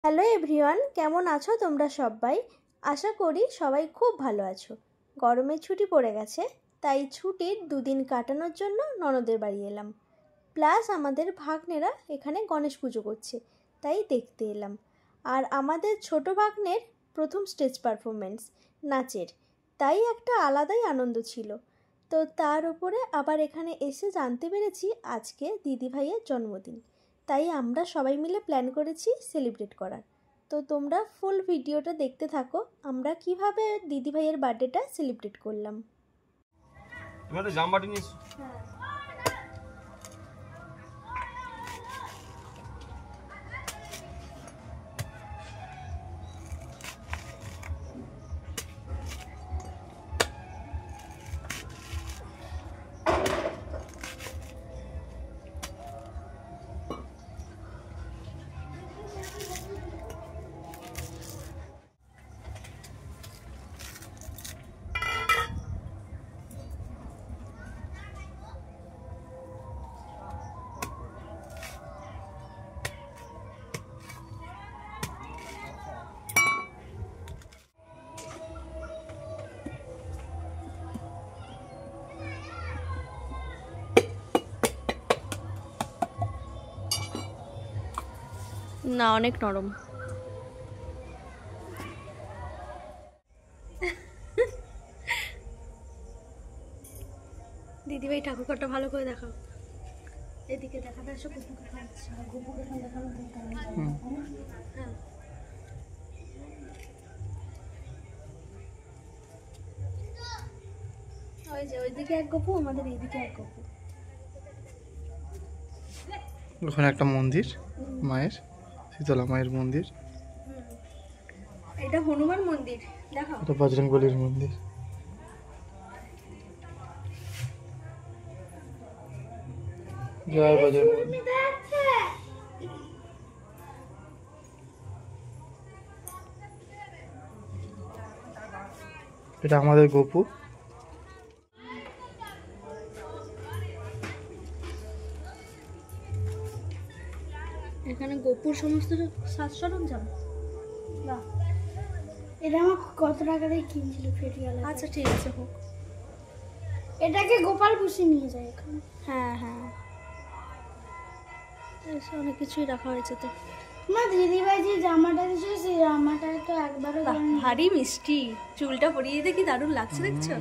Hello everyone, কেমন আছো তোমরা সবাই? আশা করি সবাই খুব ভালো আছো। গরমের ছুটি পড়ে গেছে, তাই ছুটির দুদিন কাটানোর জন্য ননদের বাড়ি এলাম। প্লাস আমাদের ভাগ্নেরা এখানে গণেশ পুজো করছে, তাই দেখতে এলাম। আর আমাদের ছোট ভাগ্নের প্রথম স্টেজ পারফরমেন্স নাচের, তাই একটা আলাদাই আনন্দ ছিল। তো তার উপরে আবার এখানে এসে জানতে পেরেছি আজকে দিদিভাইয়ের জন্মদিন, তাই আমরা সবাই মিলে প্ল্যান করেছি সেলিব্রেট করার। তো তোমরা ফুল ভিডিওটা দেখতে থাকো, আমরা কিভাবে দিদিভাইয়ের বার্থডেটা সেলিব্রেট করলাম। তোমাদের জামবাটি নিয়ে না, অনেক নরম। দিদিভাই ঠাকুরঘরটা ভালো করে দেখাও। এদিকে দেখাটা এসে গুপুকে খাচ্ছে, গুপুকে দেখানো দরকার নেই। হ্যাঁ, ওই যে ওইদিকে এক গপু, আমাদের এইদিকে এক গপু। ওখানে একটা মন্দির, মায়ের শীতলা মায়ের মন্দির। এটা হনুমান মন্দির, দেখো। এটা বজরংবলীর মন্দির। জয় বজরংবলী। এটা আমাদের গোপু। এখানে গোপুর সমস্ত সাজ সরঞ্জাম। বাহ, এটা আমার কত টাকা দিয়ে কিনছিল ফেরিওয়ালা। আচ্ছা ঠিক আছে, হোক। এটাকে গোপাল পুষে নিয়ে যায় এখানে। হ্যাঁ হ্যাঁ, এসে অনেক কিছুই রাখা হয়েছে। তো না, দিদিভাই যে জামাটা দিয়েছে সেই জামাটা তো একবারও বাহ, ভারী মিষ্টি। চুলটা পরিয়ে দেখি দারুণ লাগছে, দেখছো?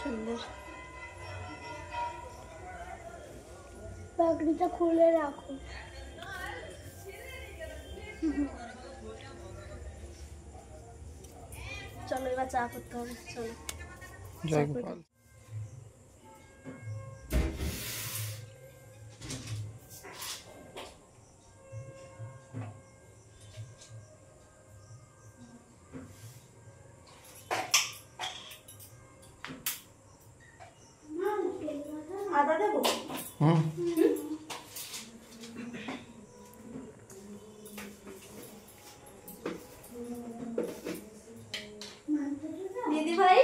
সুন্দর। পাগড়িটা খুলে রাখো। চলো এবার চা করতে হবে, চলো। জয় গোপাল। আদা দেবো? দিদিভাই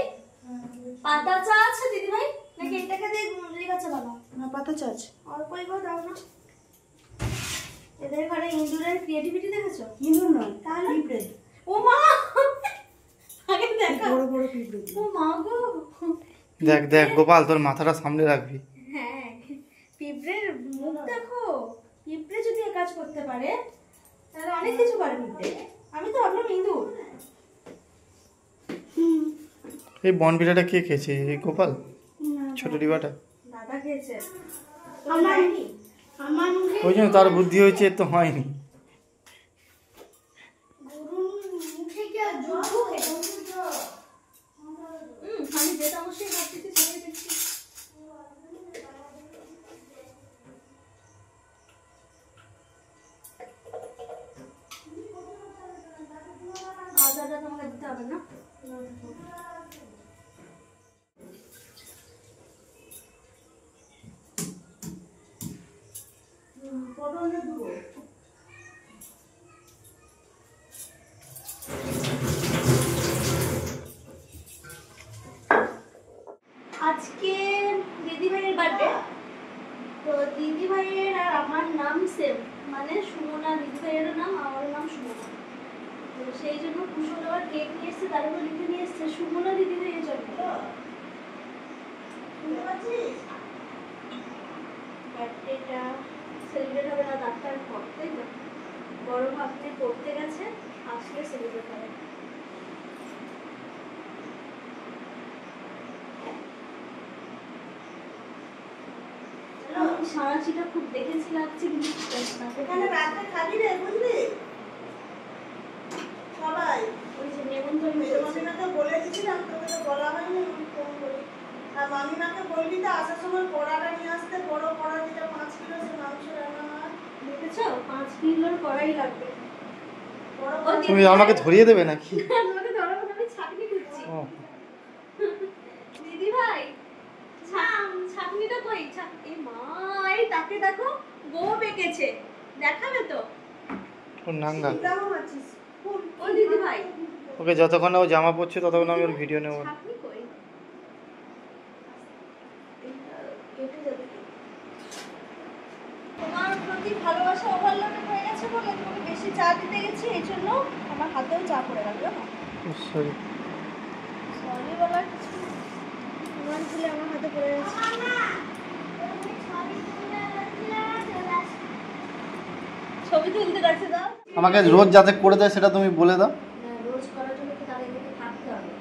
পাতা চা আছে দিদিভাই, নাকি এটাকে দিয়ে লেখাচ্ছে বাবা? না, পাতা চা আছে। অল্পই গো, দাও না। এদের ঘরে ইঁদুরের ক্রিয়েটিভিটি দেখেছো? ইঁদুর নয়, তাহলে পিঁপড়ে। ও মা, আগে দেখা। বড় বড় পিঁপড়ে। ও মা গো, দেখ দেখ গোপাল, তোর মাথাটা সামনে রাখবি। হ্যাঁ, পিঁপড়ের মুখ দেখো। পিঁপড়ে যদি এ কাজ করতে পারে তাহলে অনেক কিছু পারে পিঁপড়ে। আমি তো ভাবলাম ইঁদুর। এই বনবিটাটা কে খেয়েছে? এই গোপাল, ছোট ডিবাটা। দাদা খেয়েছে। আমার মুখে ওই জন্য তার বুদ্ধি হয়েছে, তো হয়নি। মুখে কি আর জুতো খেতে? আমি যে তামসই ভাবতেছি সেটাই দেখছি। আদাটা তোমাকে দিতে হবে না। মেয়ের নাম, আমার নাম সুমনা। তো সেই জন্য কুশল আবার কেক নিয়ে এসছে, তার উপর লিখে নিয়ে এসছে সুমনা দিদি এই জন্য। বার্থডেটা সেলিব্রেট হবে না ডাক্তার পড়তে, বড় ভাবতে পড়তে গেছে, আজকে সেলিব্রেট হবে। সারাচিটা খুব দেখেছি লাগছে, কিন্তু এখানে রাতে খাবি রে, বুঝলি? সবাই ওই যে নেমন্তন্ন মামিমাকে বলে দিয়েছিলাম, তোকে তো বলা হয়নি, আমি ফোন করি। আর মামিমাকে বলবি তো আসার সময় কড়াটা নিয়ে আসতে, বড় কড়া দিতে 5 কিলো সে মাংস রান্না হয়। দেখেছো 5 কিলোর কড়াই লাগবে। তুমি আমাকে ধরিয়ে দেবে নাকি? তোমাকে ধরাবো না, আমি ছাঁকনি দিচ্ছি। ও দিদি ভাই ছাঁকনিটা কই? এই মা, এই তাকে দেখো বউ বেঁকেছে, দেখাবে তো? ওর নাঙ্গা। কেমন আছিস? ও দিদি ভাই ওকে যতক্ষণ না ও জামা পরছে ততক্ষণ আমি ওর ভিডিও নেব। ছাঁকনি কই? কেটে যাবে। তোমার প্রতি ভালোবাসা ওভারলোডেড হয়ে গেছে বলে তোমাকে বেশি চা দিতে গেছি, এই জন্য আমার হাতেও চা পড়ে গেল। সরি। সরি বলার কিছু তোমার ভুলে আমার হাতে পড়ে গেছে। ছবি তুলতে গেছে দাও। আমাকে রোজ যাতে করে দেয় সেটা তুমি বলে দাও। রোজ করার জন্য তো তাদের এখানে থাকতে হবে,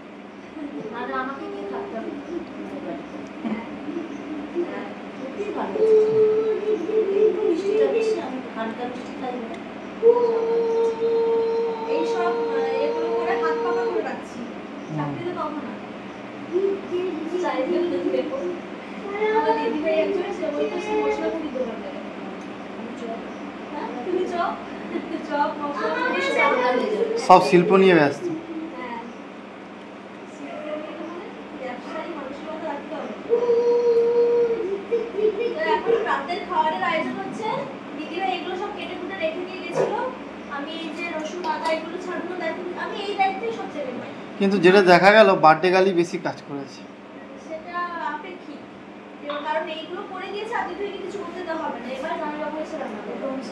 আর আমাকে নিয়ে থাকতে হবে। সত্যি ভালো মিষ্টিটা বেশি, আমি হালকা মিষ্টি খাই না। এইসব এগুলো করে হাত পাকা করে রাখছি, চাকরিতে পাবো না। চাইলেও যদি দেখো আমার দিদি ভাই একজন, সে বলতেছে মশলা মুড়ি দোকান দেবে। হ্যাঁ তুমি চপ চপ মশলা সব শিল্প নিয়ে ব্যস্ত। হ্যাঁ ব্যবসায়ী মানুষের মতো রাখতে হবে। তো এখন রাতের খাবারের আয়োজন হচ্ছে। দিদিরা এগুলো সব কেটে কুটে রেখে দিয়ে গেছিল, আমি এই যে রসুন আদা এগুলো ছাড়ানো দায়িত্ব, আমি এই দায়িত্বই সব ছেড়ে পাই। কিন্তু যেটা দেখা গেল বার্থডে গালি বেশি কাজ করেছে। সেটা আপেক্ষিক, কারণ এইগুলো করে দিয়েছে, আর দিদিকে কিছু করতে দেওয়া হবে না। এবার জামাইবাবু এসে রান্না করবে,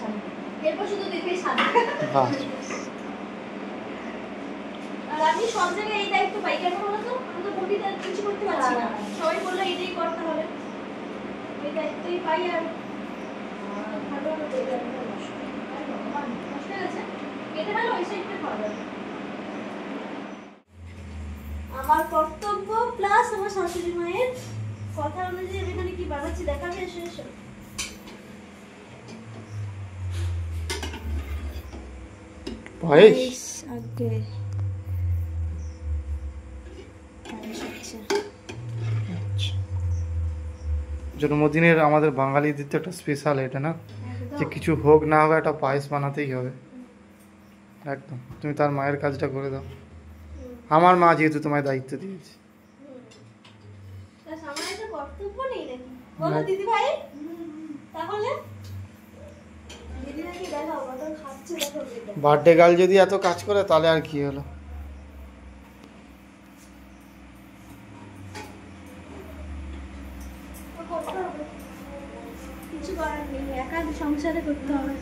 এরপর শুধু দিদিই সাজবে। বাহ। আর আমি সব জায়গায় এই দায়িত্ব পাই, কেন বলো তো? আমি তো বটিতে কিছু করতে পারছি না, সবাই বললো এটাই করতে হবে, এই দায়িত্বই পাই। আর ভালো হলো তো, এটা নষ্ট হয়ে গেছে, কেটে ভালো ওই সাইডটা খাওয়া যাবে। আমার কর্তব্য প্লাস আমার শাশুড়ি মায়ের কথা অনুযায়ী আমি এখানে কি বানাচ্ছি দেখাবে। এসে এসো। পায়েস আগে জন্মদিনের আমাদের বাঙালিদের তো একটা স্পেশাল এটা না, যে কিছু হোক না হোক একটা পায়েস বানাতেই হবে। একদম তুমি তার মায়ের কাজটা করে দাও। আমার মা যেহেতু তোমায় দায়িত্ব দিয়েছে। আমার একটা কর্তব্য নেই নাকি বলো দিদি ভাই? তাহলে দিদি নাকি দেখাও কত খাচ্ছে, দেখো বার্থডে গার্ল যদি এত কাজ করে তাহলে আর কি হলো। কিছু করার নেই, একা সংসারে করতে হবে।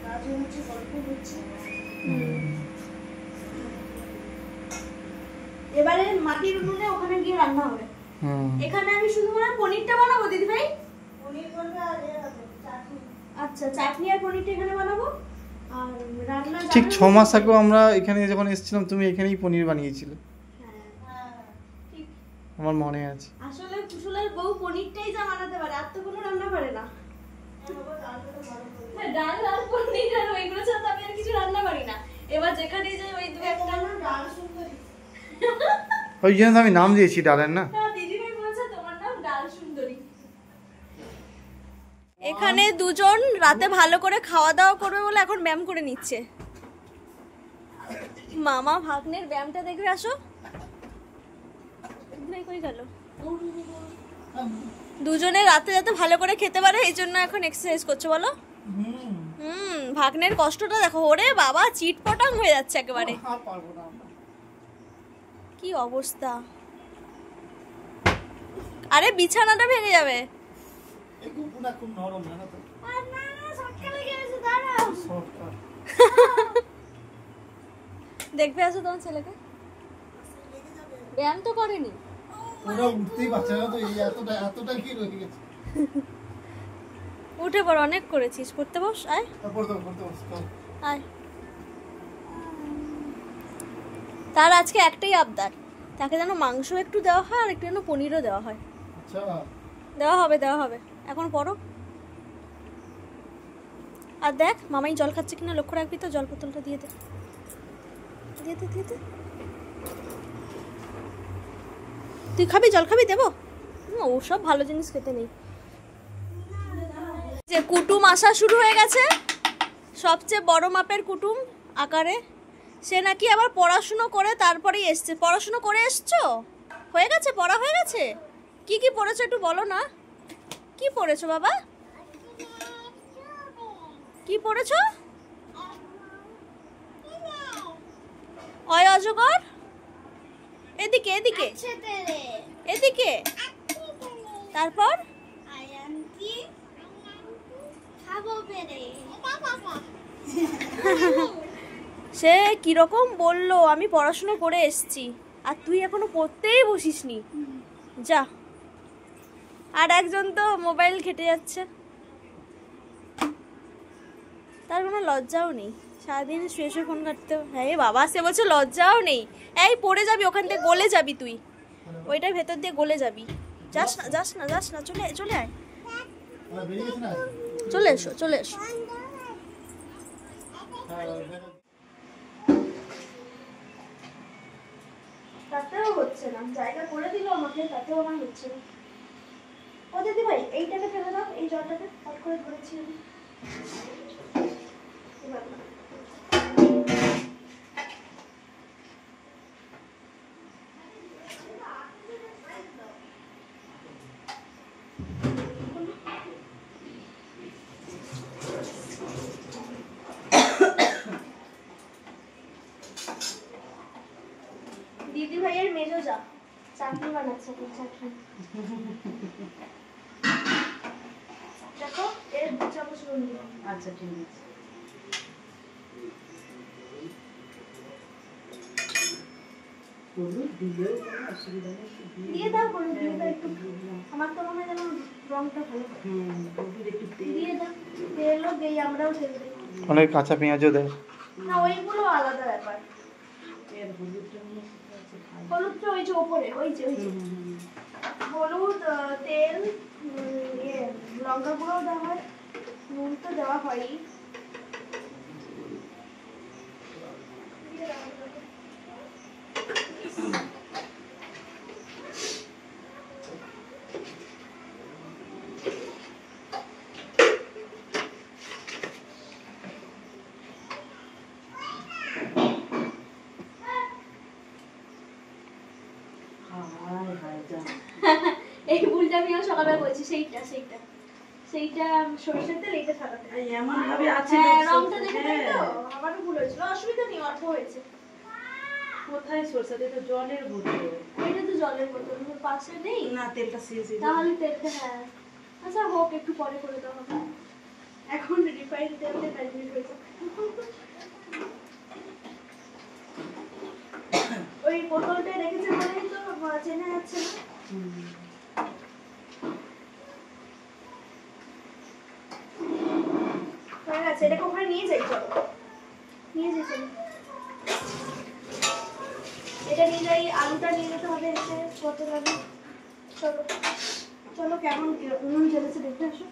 কাজ হচ্ছে, গল্প হচ্ছে। এবারে মাটির উনুনে ওখানে গিয়ে রান্না হবে। এখানে আমি শুধুমাত্র পনিরটা বানাবো দিদি ভাই। পনির করবে আর চাটনি। আচ্ছা চাটনি আর পনিরটা এখানে বানাবো, আর রান্না ঠিক 6 মাস আগেও আমরা এখানে যখন এসেছিলাম তুমি এখানেই পনির বানিয়েছিলে, ঠিক আমার মনে আছে। আসলে কুশলের বউ পনিরটাই যা বানাতে পারে, আর তো কোনো রান্না পারে না। হ্যাঁ, ডাল আর পনির আর ওইগুলো ছাড়া তো আমি আর কিছু রান্না পারি না। এবার যেখানেই যাই ওই দু একটা ডাল সুন্দরী। ওই জন্য তো আমি নাম দিয়েছি ডালের না। দিদিভাই বলছে তোমার নাম ডাল সুন্দরী। এখানে দুজন রাতে ভালো করে খাওয়া দাওয়া করবে বলে এখন ব্যায়াম করে নিচ্ছে। মামা ভাগ্নের ব্যায়ামটা দেখবে, আসো। দিদিভাই কই গেল? দুজনে রাতে যাতে ভালো করে খেতে পারে এই জন্য এখন এক্সারসাইজ করছে, বলো। ভাগ্নের কষ্টটা দেখো, ওরে বাবা চিটপটাং হয়ে যাচ্ছে একেবারে, কি অবস্থা। আরে বিছানাটা ভেঙে যাবে। দেখবে আসো তোমার ছেলেকে, ব্যায়াম তো করেনি। ওরা উঠতেই পারছে না তো, এই এতটা কি রয়ে গেছে। উঠে পড়, অনেক করেছিস, পড়তে বস, আয় পড়তে বস আয়। তার আজকে একটাই আবদার, তাকে যেন মাংস একটু দেওয়া হয় আর একটু যেন পনিরও দেওয়া হয়। আচ্ছা দেওয়া হবে এখন পড়ো। আর দেখ মামাই জল খাচ্ছে কিনা লক্ষ্য রাখবি তো, জল বোতলটা দিয়ে দে, দিয়ে দে। তুই খাবি, জল খাবি, দেবো? ওসব ভালো জিনিস খেতে নেই। যে কুটুম আসা শুরু হয়ে গেছে, সবচেয়ে বড় মাপের কুটুম আকারে। সে নাকি আবার পড়াশুনো করে তারপরেই এসছে। পড়াশুনো করে এসছো? হয়ে গেছে, পড়া হয়ে গেছে? কি কি পড়েছো একটু বলো না। কি পড়েছো বাবা, কি পড়েছো? অয় অজগর, এদিকে এদিকে এদিকে। তারপর সে কিরকম বললো আমি পড়াশুনো করে এসছি, আর তুই এখনো পড়তেই বসিসনি, যা। আর একজন তো মোবাইল ঘেটে যাচ্ছে, তার কোনো লজ্জাও নেই, সারাদিন শুয়ে শুয়ে ফোন ঘাটতে। হ্যাঁ বাবা, সে বলছে লজ্জাও নেই। এই পড়ে যাবি, ওখান থেকে গলে যাবি তুই, ওইটার ভেতর দিয়ে গলে যাবি। যাস না, চলে আয়, চলে এসো। তাতেও হচ্ছে না, জায়গা করে দিল আমাকে, তাতেও আমার হচ্ছে না। ও দিদি ভাই, এইটাকে ফেলে দাও, এই জলটাকে হট করে ধরেছি আমি। দিদি ভাইয়ের মেজো যা চাটনি বানাচ্ছে, চাটনি দেখো, এর 2 চামচ নুন দিও। আচ্ছা ঠিক আছে। হলুদ দিলেও কোনো অসুবিধা নেই, দিয়ে দাও, হলুদ দিয়ে দাও একটু, আমার তো মনে হয় যেন রংটা ভালো। হলুদ একটু দিয়ে দাও, তেলও দেই, আমরাও তেল দিই। অনেক কাঁচা পেঁয়াজও দেয়। না ওইগুলো আলাদা ব্যাপার। এর হলুদটা নিয়ে হলুদটা ওই যে ওপরে, ওই যে হলুদ, তেল, লঙ্কা গুঁড়ো দেওয়া হয়, নুন তো দেওয়া হয়ই। এই ভুলটা আমিও সকালবেলা বলছি, সেইটা সরিষার তেল, এইটা সাদা তেল। এমন ভাবে আছে, হ্যাঁ রংটা দেখে তাই তো আমারও ভুল হয়েছিল, অসুবিধা নেই, অল্প হয়েছে। কোথায় সরষেটা তো জলের বোতল, এটা তো জলের বোতল, পাশে নেই না তেলটা শেষ হয়ে তাহলে তেলটা। হ্যাঁ আচ্ছা হোক, একটু পরে করে দেওয়া হবে, এখন রিফাইন্ড তেল দিয়ে ম্যারিনেট হয়েছে। ওই বোতলটা রেখেছে বলেই তো চেনা যাচ্ছে না। হয়ে গেছে, এটাকে ওখানে নিয়ে যাই, চলো নিয়ে যাই, চলো এটা নিয়ে যাই, আলুটা নিয়ে যেতে হবে, এসে কত লাগে। চলো চলো, কেমন উনুন জ্বলেছে দেখতে আসো।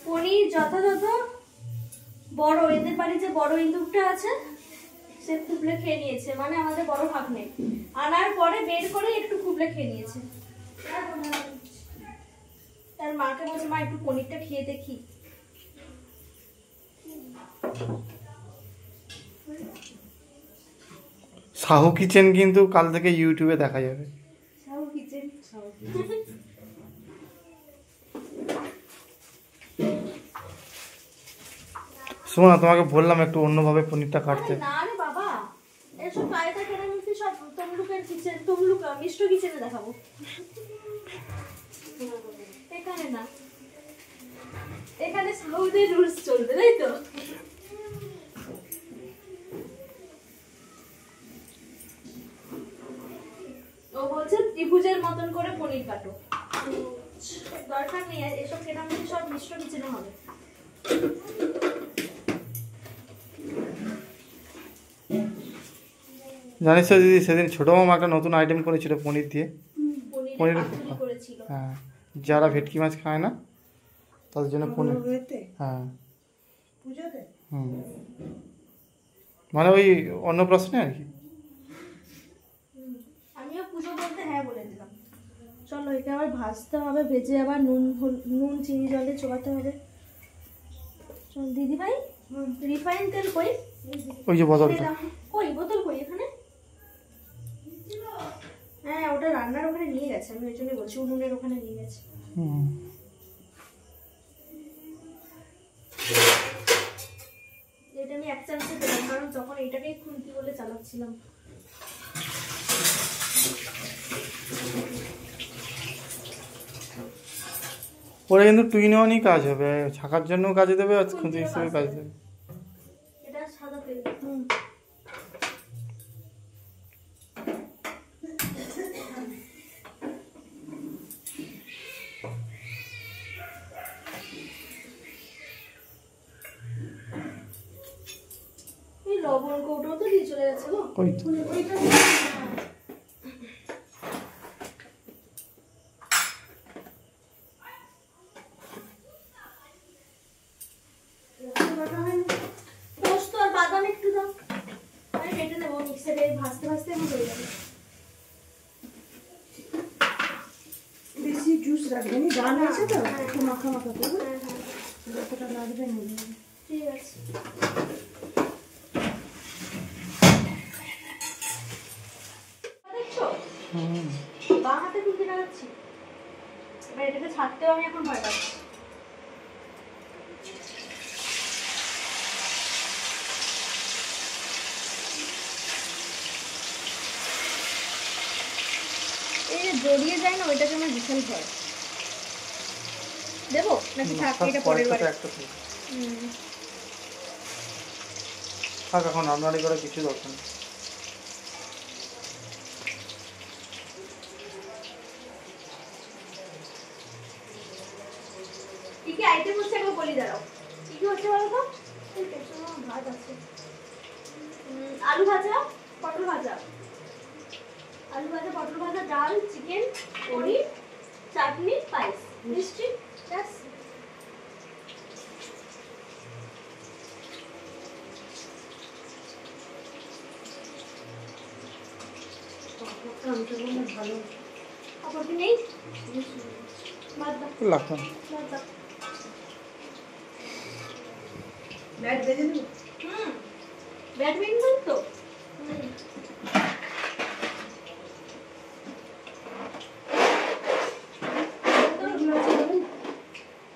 পনির যথাযথ বড়, এদের বাড়ি যে বড় ইন্দুরটা আছে সে খুবলে খেয়ে নিয়েছে, মানে আমাদের বড় ভাগ নেই, আনার পরে বের করে একটু খুবলে খেয়ে নিয়েছে। তার মাকে বলছে মা একটু পনিরটা খেয়ে দেখি। সাহু কিচেন কিন্তু কাল থেকে ইউটিউবে দেখা যাবে। সাহু কিচেন, শোনো না, তোমাকে বললাম একটু অন্যভাবে পনিরটা কাটতে। না রে বাবা, এসব পায়তা কেনামুখি সব তমলুকের কিচেন, তমলুক মিষ্ট কিচেনে দেখাবো। এখানে না, এখানে সাউথের রুলস চলবে, তাই তো? ও বলছে ত্রিভুজের মতন করে পনির কাটো। দরকার নেই, এসব কেনামুখি সব মিষ্ট কিচেনে হবে। জানিস তো দিদি, সেদিন ছোটো মামা একটা নতুন আইটেম করেছিল পনির দিয়ে। পনির, হ্যাঁ, যারা ভেটকি মাছ খায় না তাদের জন্য পনির। হ্যাঁ, হুম, মানে ওই অন্নপ্রাশনে আর কি। আমিও পুজো বলতে হ্যাঁ বলে দিলাম। চলো এটা আবার ভাজতে হবে, ভেজে আবার নুন চিনি জলে চোবাতে হবে। চল দিদি ভাই, রিফাইন তেল কই? ওই যে বোতলটা। কই বোতল কই এখানে? হ্যাঁ, ওটা রান্নার ওখানে নিয়ে গেছে, আমি ওই জন্য বলছি, উনুনের ওখানে নিয়ে গেছে। এটা আমি এক চামচে দিলাম, কারণ তখন এটাকেই খুন্তি বলে চালাচ্ছিলাম। ওরা কিন্তু টুইনওয়ানই কাজ হবে, ছাকার জন্যও কাজে দেবে আর খুন্তি হিসেবে কাজ দেবে। এটা সাদা তেল। এই লবণ কৌটো তো দিয়ে চলে গেছে গো। ওই তো। পোস্ত আর বাদাম একটু দাও, আমি কেটে নেবো মিক্সারে, ভাজতে ভাজতে আমার হয়ে যাবে। বেশি জুস রাখবেন, গান আছে তো একটু মাখা মাখা করবে, যতটা লাগবে নিয়ে নেবেন। ঠিক আছে। দেখছো বাঁ হাতে তুলতে লাগাচ্ছি, এবার এটাকে ছাড়তেও আমি এখন ভয় পাচ্ছি। এই যে জড়িয়ে যায় না, ওইটাকে আমার বিশাল ভয়। দেবো নাকি থাক, এটা পরের বারে? থাক, এখন আপনারই করে কিছু দরকার নেই। কি কি আইটেম হচ্ছে একবার বলি, দাঁড়াও। কি কি হচ্ছে বলো তো? ভাত আছে, আলু ভাজা, পটল ভাজা, আলু ভাজা, পটল ভাজা, ডাল, চিকেন, পনির, চাটনি, পায়েস, মিষ্টি, ব্যাস। ভালো কাপড় কি নেই? বাদ দাও, লাগবে না। বাদ দাও। ব্যাট বেজে দেবো। ব্যাডমিন্টন তো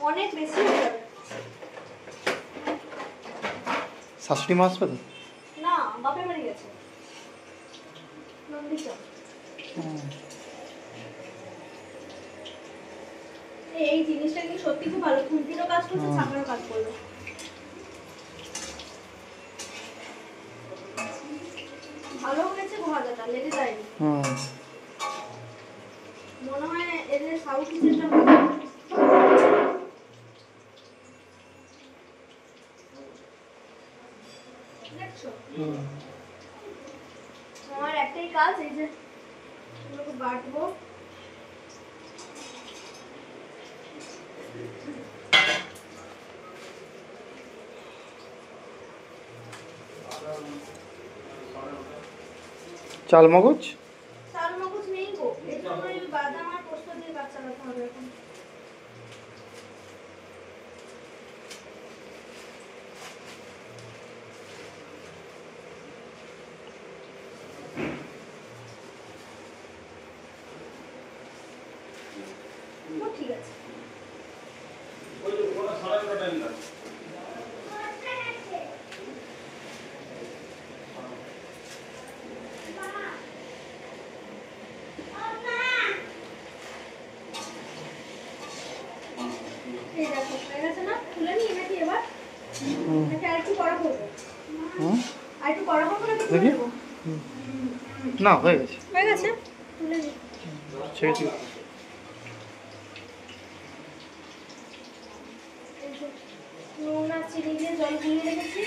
অনেক বেশি হয়ে যাবে। শাশুড়ি মা আসবে তো? না, বাপের বাড়ি গেছে নন্দিতা। এই জিনিসটা কিন্তু সত্যি খুব ভালো, খুন্তিরও কাজ করছে, ছাপারও কাজ করবে। ভালো হয়েছে ভাজাটা, লেগে যায়নি। মনে হয় এদের সাউথ কিচেনটা দেখছো, আমার একটাই কাজ, এই যে এগুলোকে বাটবো। চাল মগজ চাল মগজ নেই গো, এর জন্য ওই বাদাম আর পোস্ত দিয়ে কাজ চালাতে হবে এখন। ঠিক আছে, ওই যে ওরা সাড়ে 11টা টাইম লাগে। দেখি না হয়ে গেছে হয়ে গেছে তুলে নি। ছেড়ে দিও। নুন আর চিনি দিয়ে জল গুলিয়ে রেখেছি।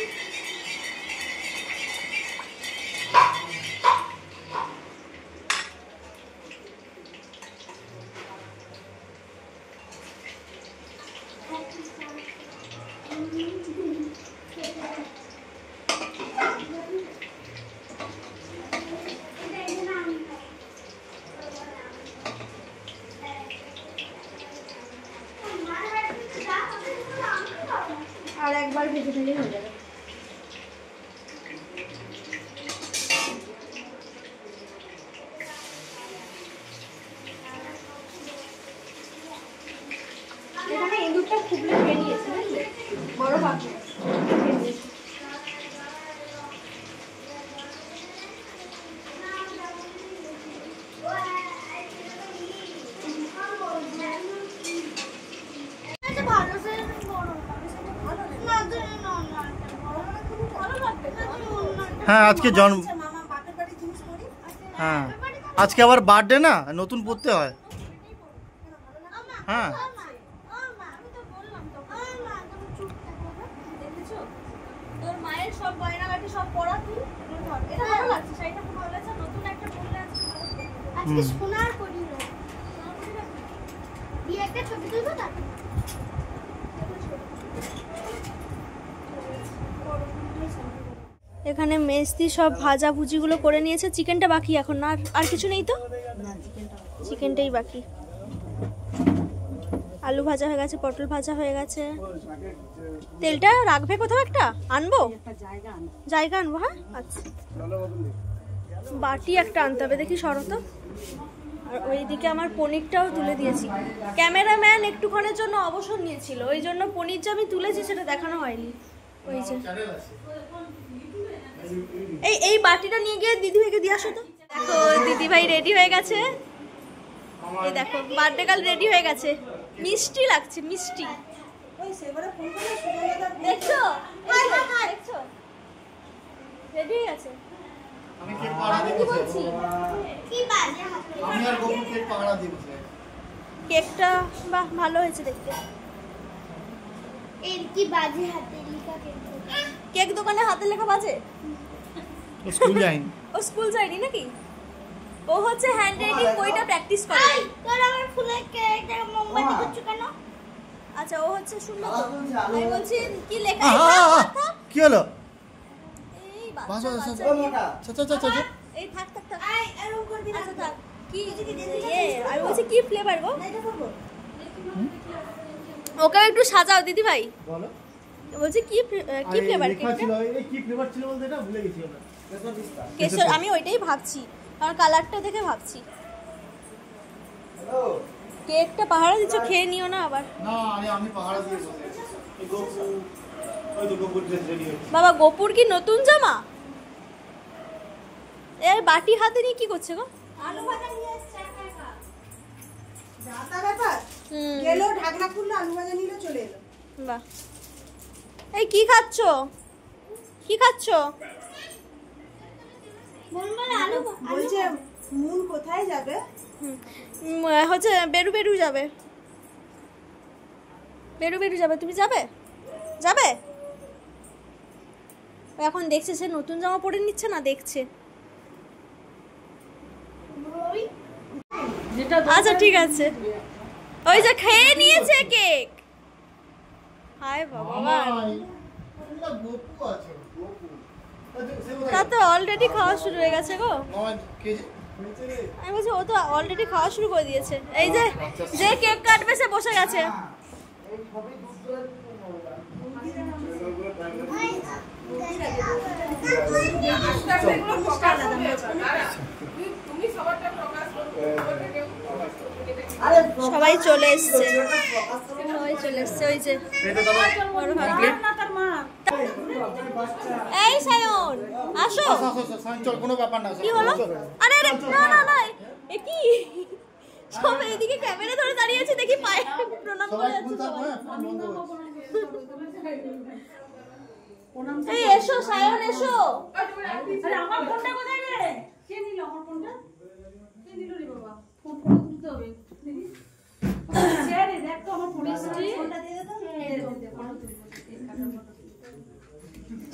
আর একবার ভেজে ফেলে হয়ে যাবে। এখানে ইঁদুরটা খুবলে বেরিয়েছে বুঝলে, বড় পাখি বেরিয়েছে। হ্যাঁ আজকে জন্ম হ্যাঁ আজকে আবার বার্থডে না, নতুন পড়তে হয়। হ্যাঁ তোর মায়ের সব গয়নাগাটি সব পরা তুই, এটা ভালো লাগছে, শাড়িটা খুব ভালো লাগছে, নতুন একটা পরলে আজকে সোনার করি না দিয়ে একটা ছবি তুলবো না। এখানে মেজদি সব ভাজা ভুজিগুলো করে নিয়েছে, চিকেনটা বাকি এখন না, আর কিছু নেই তো, চিকেনটাই বাকি। আলু ভাজা হয়ে গেছে, পটল ভাজা হয়ে গেছে। তেলটা রাখবে কোথাও একটা, আনবো জায়গা আনবো। হ্যাঁ আচ্ছা, বাটি একটা আনতে হবে, দেখি সরো তো। আর ওইদিকে আমার পনিরটাও তুলে দিয়েছি। ক্যামেরাম্যান একটুক্ষণের জন্য অবসর নিয়েছিল, ওই জন্য পনির যে আমি তুলেছি সেটা দেখানো হয়নি। ওই যে এই বাটিটা নিয়ে গিয়ে দিদিভাইকে দিয়ে আসো তো। দেখো দিদিভাই রেডি হয়ে গেছে, এই দেখো বার্থডে গার্ল রেডি হয়ে গেছে, মিষ্টি লাগছে মিষ্টি। দেখছো দেখছো রেডি হয়ে গেছে। আমি কেক পাহারা আমি দিব কি বলছি, কি বাজে আমি আর গোপু কেক পাহারা দিব। কেকটা বাহ ভালো হয়েছে দেখতে। এর কি বাজে হাতে লেখা কেক দোকানে হাতে লেখা বাজে? ও স্কুল যায়নি। ও স্কুল যায়নি নাকি? ও হচ্ছে হ্যান্ড রাইটিং বইটা প্র্যাকটিস করে। তোর আমার ফুলের কেকটা মোমবাতি করছো কেন? আচ্ছা ও হচ্ছে শুনলো তো, আমি বলছি কি লেখা কি হলো? এই বাস বাচ্চা বাস বাচ্চা চল এই থাক থাক থাক। আই এরকম করে দিন। আচ্ছা থাক। কি আমি বলছি কি ফ্লেভার গো? এটা করব। ওকে একটু সাজাও দিদি ভাই। বলো বলছি কি ফ্লেভার লেখা ছিল, এই কি ফ্লেভার ছিল বলতে এটা ভুলে গেছি আমরা। কেশর, আমি ওইটাই ভাবছি, কারণ কালারটা দেখে ভাবছি। কেকটা পাহারা দিচ্ছ, খেয়ে নিও না আবার। না আরে আমি পাহারা দিয়ে বসে আছি। এই গোপু ওই তো গোপুর ড্রেস রেডি হচ্ছে। বাবা গোপুর কি নতুন জামা? এই বাটি হাতে নিয়ে কি করছে গো? আলু ভাজা নিয়ে এসেছে একা একা। যাতা ব্যাপার গেলো, ঢাকনা খুললো, আলু ভাজা নিলো, চলে এলো। বাহ। এই কি খাচ্ছো, কি খাচ্ছো? বলবো আলু বলছে মুন কোথায় যাবে? হচ্ছে বেরু বেরু যাবে, বেরু বেরু যাবে। তুমি যাবে? যাবে? ও এখন দেখছে, সে নতুন জামা পরে নিচ্ছে না, দেখছে। আচ্ছা ঠিক আছে, ওই যে খেয়ে নিয়েছে কেক। হায় ভগবান, গোপু আছে গোপু। তা তো অলরেডি খাওয়া শুরু হয়ে গেছে গো। কেজি আমি বলছি ও তো অলরেডি খাওয়া শুরু করে দিয়েছে। এই যে যে কেক কাটবে সে বসে গেছে। সবাই চলে এসছে, সবাই চলে এসছে। ওই যে বড় ভাগ্নে। এই সায়ন আসো। চল কোনো ব্যাপার না। কি হলো? আরে আরে না না না, এ কি সব এদিকে ক্যামেরা ধরে দাঁড়িয়ে আছে, দেখি পায়ে প্রণাম করে যাচ্ছে সবাই। এই এসো সায়ন এসো। আরে আমার ফোনটা কোথায় রে? কে দিল আমার ফোনটা? কে দিল রে বাবা? ফোন তুলতে হবে। দিদি ছেড়ে দেখ তো আমার ফোনটা দিয়ে দে তো।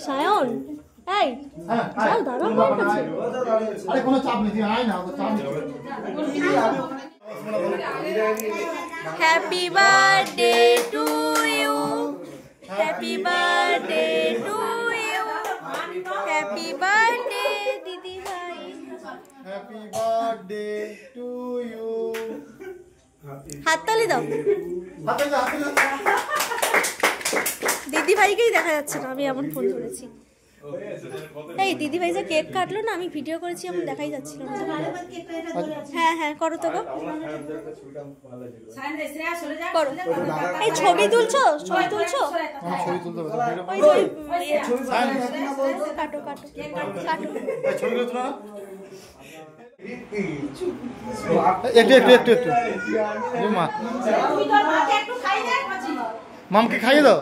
সায়ন এই যাও দাঁড়াও আমার কাছে। আরে কোনো চাপ নেই, আয় না, তো চাপ নেই। Happy birthday to you, happy birthday to you, happy birthday দিদি ভাই। Happy birthday to you. হাততালি দাও। হাতে যা, হাতে যা। দিদি ভাইকেই দেখা যাচ্ছে না, আমি এমন ফোন করেছি। এই দিদি ভাই যে কেক কাটলো না, আমি ভিডিও করেছি, এমন দেখাই যাচ্ছিল না। হ্যাঁ হ্যাঁ করো তো গো, করো। এই ছবি তুলছো, ছবি তুলছো? আমার ছবি তুলতে হবে। ওই যে কাটো কাটো কাটো। এই ছবিগুলো তুলো না। একটু একটু একটু একটু মা, তুই তোর মাকে একটু খাই দে মাছি। মামকে খাইয়ে দাও।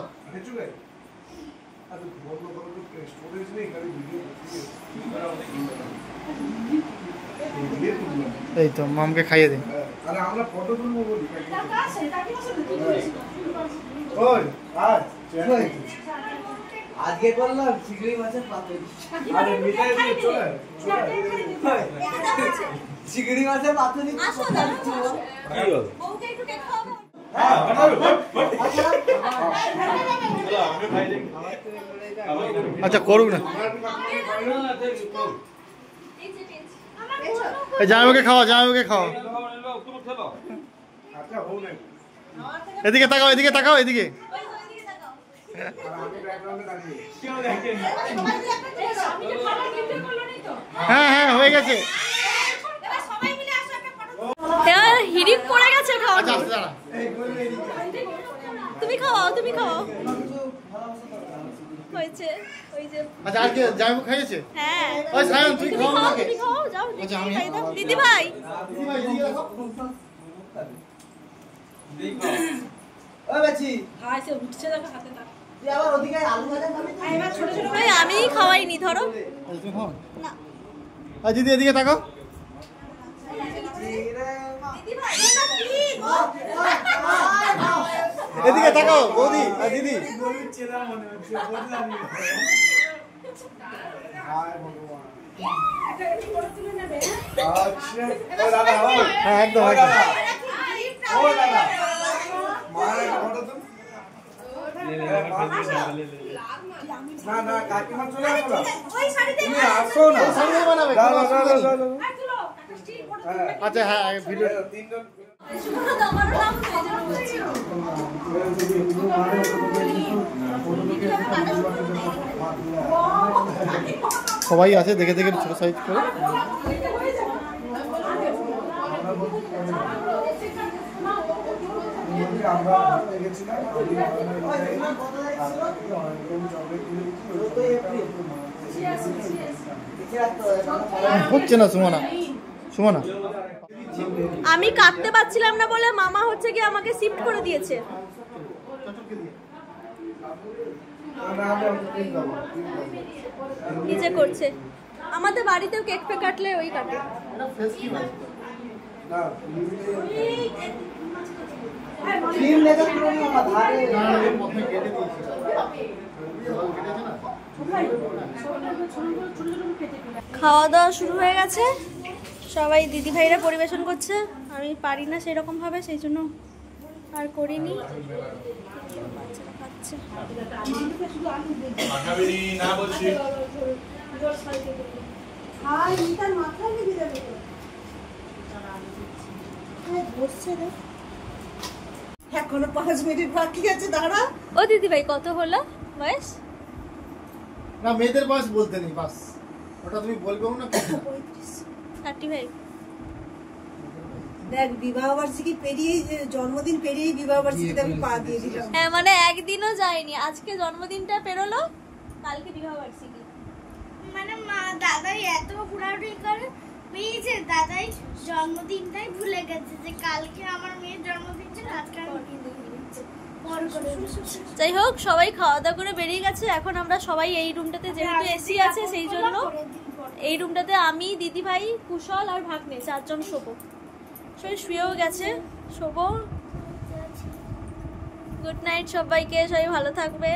এই তো মামকে খাইয়ে দিন। আরে আমরা ফটো তুলবো বলি টাকা আছে, টাকা আছে তুই তুলিস। ওই আজ আজকে করলাম চিংড়ি মাছের পাতুরি। আরে মিঠাই দিয়ে চলে চিংড়ি মাছের পাতুরি আসো দাঁড়াও। কি হলো? বউকে একটু কেক খাওয়াবো। হ্যাঁ আমি খাই দেখি। আচ্ছা করুক না। এই জামাইকে খাওয়া, জামাইকে খাওয়া। আচ্ছা হোক না এদিকে তাকাও, এদিকে তাকাও, এদিকে। আর আমি ব্যাকগ্রাউন্ডে দাঁড়িয়ে স্বামীকে খাবার কিনতে করলো নি তো? হ্যাঁ হ্যাঁ হয়ে গেছে। এবার সবাই মিলে আসো একটা ফটো। এবার হিড়িক পড়ে গেছে খাওয়া। আচ্ছা আস্তে দাঁড়া। তুমি খাওয়াও, তুমি খাওয়াও। হয়েছে ওই যে। আচ্ছা আজকে জামাইকে খাইয়েছে? হ্যাঁ ওই সায়ন তুই তুমি খাও খাও, আমাকে। তুমি খাও, যাও আচ্ছা, দিদি আমি- খাই দাও। দিদি ভাই দিদি ভাই এদিকে দেখো। ও বাচ্চি হাই সে উঠছে দেখো হাতে দাও। তুই আবার ওদিকে আলু ভাজা খাবি তো? এবার ছোট ছোট ওই আমিই খাওয়াইনি ধরো। এই তুমি খাও। না আর দিদি এদিকে তাকাও। এদিকে তাকাও বৌদি আর দিদি। গরুর চেলা মনে হচ্ছে বুঝলাম না হায় ভগবান আচ্ছা ও দাদা ও হ্যাঁ একদম ও একদম। দাদা ও দাদা মার একটা ফটো তুল না না কাকিমা চলে আসো না ওই শাড়িতে তুমি আসো না সামনে বানাবে, দাও কোনো দাও অসুবিধা দাও নেই। দাও আর তুলো একটা স্টিল ফটো হ্যাঁ আচ্ছা হ্যাঁ ভিডিও। তিনজন সবাই আছে, দেখে দেখে ছোট সাইজ করে। আমরা গেছিলাম হচ্ছে না সুমনা, সুমনা। আমি কাটতে পারছিলাম না বলে মামা হচ্ছে কি আমাকে শিফট করে দিয়েছে। নিজে করছে। আমাদের বাড়িতেও কেক ফেক কাটলে ওই কাটে। ক্রিম লেগে পুরো আমার ধারে খাওয়া দাওয়া শুরু হয়ে গেছে, সবাই দিদি ভাইরা পরিবেশন করছে। আমি পারি না সেরকম ভাবে, সেই জন্য আর করিনি। বাচ্চারা খাচ্ছে। হাই নিতার মাথায় লেগে যাবে তো। বসছে রে। এখনো 5 মিনিট বাকি আছে, দাঁড়া। ও দিদি ভাই কত হলো বয়স? না মেয়েদের বয়স বলতে নেই, বাস ওটা তুমি বলবেও না। 35। দেখ বিবাহ বার্ষিকী পেরিয়েই, জন্মদিন পেরিয়েই বিবাহ বার্ষিকীতে আমি পা দিয়ে দিলাম। হ্যাঁ মানে একদিনও যায়নি, আজকে জন্মদিনটা পেরোলো, কালকে বিবাহ বার্ষিকী। মানে মা দাদাই এত ঘোরাঘুরি করে মেয়ে দাদাই জন্মদিনটাই ভুলে গেছে যে কালকে আমার মেয়ের জন্মদিন ছিল, আজকে আমি যাই হোক, সবাই খাওয়া দাওয়া করে বেরিয়ে গেছে। এখন আমরা সবাই এই রুমটাতে, যেহেতু এসি আছে সেই জন্য এই রুমটাতে আমি, দিদি ভাই, কুশল আর ভাগ্নে 4 জন শোবো। সবাই শুয়েও গেছে, শোবো। গুড নাইট সবাইকে, সবাই ভালো থাকবে।